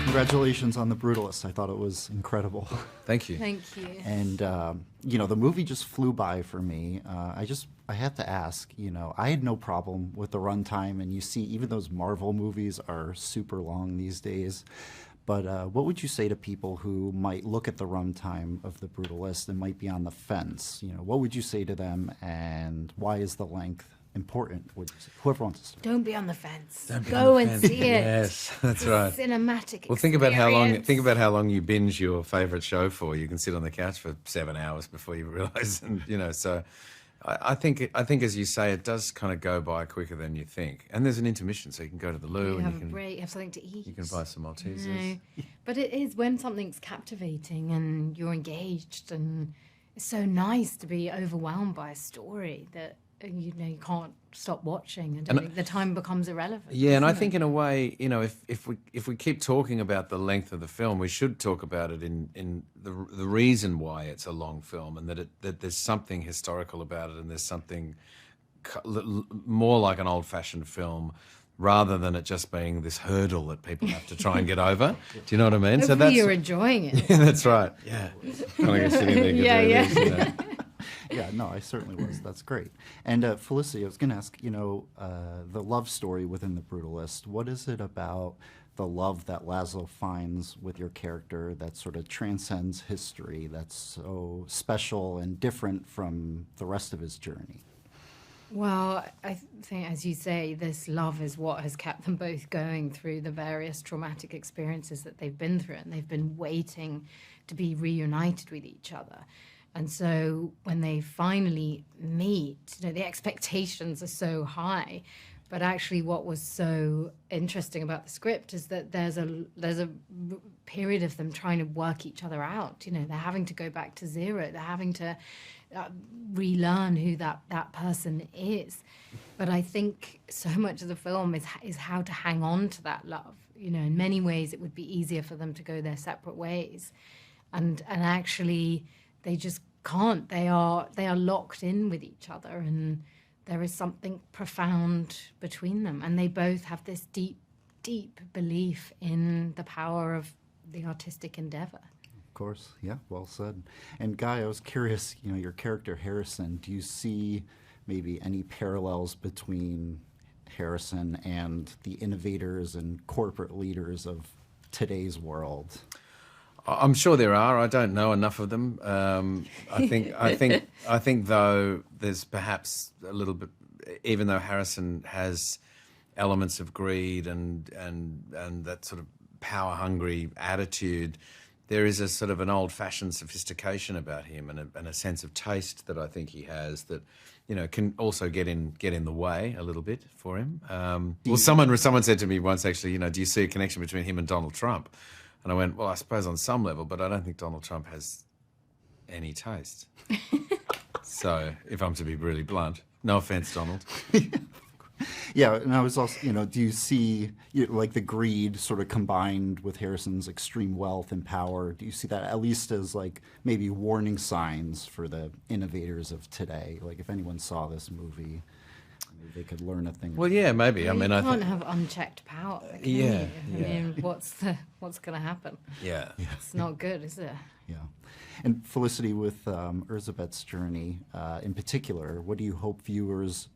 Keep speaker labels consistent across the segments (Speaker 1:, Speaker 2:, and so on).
Speaker 1: congratulations on The Brutalist. I thought it was incredible.
Speaker 2: Thank you.
Speaker 3: Thank you.
Speaker 1: And, the movie just flew by for me. I have to ask, I had no problem with the runtime, and you see, even those Marvel movies are super long these days. But what would you say to people who might look at the runtime of The Brutalist and might be on the fence? What would you say to them, and why is the length important? Would you say? Whoever wants to start.
Speaker 3: Don't be on the fence. Go and see it.
Speaker 2: Yes, that's right.
Speaker 3: Cinematic.
Speaker 2: Well, think about how long you binge your favourite show for. You can sit on the couch for 7 hours before you realise, and So, I think as you say, it does kind of go by quicker than you think. And there's an intermission, so you can go to the loo and
Speaker 3: have
Speaker 2: you
Speaker 3: a
Speaker 2: can
Speaker 3: break. You have something to eat.
Speaker 2: You can buy some Maltesers.
Speaker 3: But it is when something's captivating and you're engaged, and it's so nice to be overwhelmed by a story that you can't stop watching, and the time becomes irrelevant.
Speaker 2: Yeah, and I think in a way, if we keep talking about the length of the film, we should talk about it in the reason why it's a long film, and that there's something historical about it, and there's something more like an old-fashioned film, rather than it just being this hurdle that people have to try and get over. Do you know what I mean?
Speaker 3: Hopefully you're enjoying it.
Speaker 2: Yeah, that's right. Yeah, kind of sitting there.
Speaker 3: Yeah.
Speaker 1: Yeah, no, I certainly was. That's great. And Felicity, I was going to ask, the love story within The Brutalist, what is it about the love that Laszlo finds with your character that sort of transcends history, that's so special and different from the rest of his journey?
Speaker 3: Well, I think, as you say, this love is what has kept them both going through the various traumatic experiences that they've been through, and they've been waiting to be reunited with each other. And so when they finally meet, the expectations are so high. But actually what was so interesting about the script is that there's a period of them trying to work each other out. They're having to go back to zero. They're having to relearn who that person is. But I think so much of the film is how to hang on to that love. In many ways it would be easier for them to go their separate ways. And actually they just can't. They are locked in with each other, and there is something profound between them. And they both have this deep, deep belief in the power of the artistic endeavor.
Speaker 1: Of course, yeah, well said. And Guy, I was curious, your character Harrison, do you see maybe any parallels between Harrison and the innovators and corporate leaders of today's world?
Speaker 2: I'm sure there are. I don't know enough of them. I think though there's perhaps a little bit, even though Harrison has elements of greed and that sort of power hungry attitude, there is a sort of an old-fashioned sophistication about him, and a sense of taste that I think he has that can also get in the way a little bit for him. Well, someone said to me once, actually, do you see a connection between him and Donald Trump? And I went, well, I suppose on some level, but I don't think Donald Trump has any taste. So, if I'm to be really blunt, no offence, Donald.
Speaker 1: Yeah, and I was also, do you see like the greed sort of combined with Harrison's extreme wealth and power? Do you see that at least as like maybe warning signs for the innovators of today? Like if anyone saw this movie, maybe they could learn a thing.
Speaker 2: Well, yeah, maybe. I mean,
Speaker 3: you can't have unchecked power. Can you? I mean, what's going to happen?
Speaker 2: Yeah,
Speaker 3: it's not good, is it?
Speaker 1: Yeah. And Felicity, with Erzsébet's journey in particular, what do you hope viewers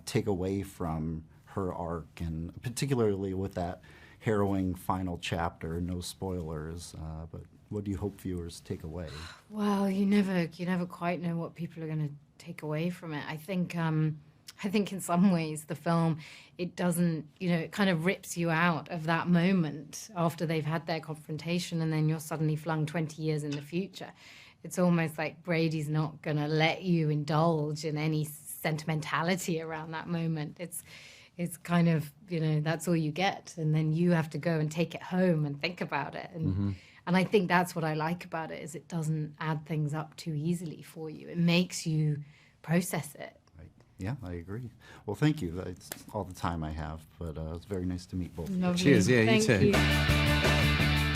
Speaker 1: take away from her arc, and particularly with that harrowing final chapter? No spoilers, but what do you hope viewers take away?
Speaker 3: Well, you never quite know what people are going to take away from it. I think in some ways the film, it doesn't, it kind of rips you out of that moment after they've had their confrontation, and then you're suddenly flung 20 years in the future. It's almost like Brady's not going to let you indulge in any sentimentality around that moment. It's kind of, that's all you get, and then you have to go and take it home and think about it. And and I think that's what I like about it, is it doesn't add things up too easily for you. It makes you process it.
Speaker 1: Yeah, I agree. Well, thank you. That's all the time I have, but it's very nice to meet both of you.
Speaker 3: Lovely.
Speaker 2: Cheers. Yeah,
Speaker 3: Thank
Speaker 2: you too.
Speaker 3: You.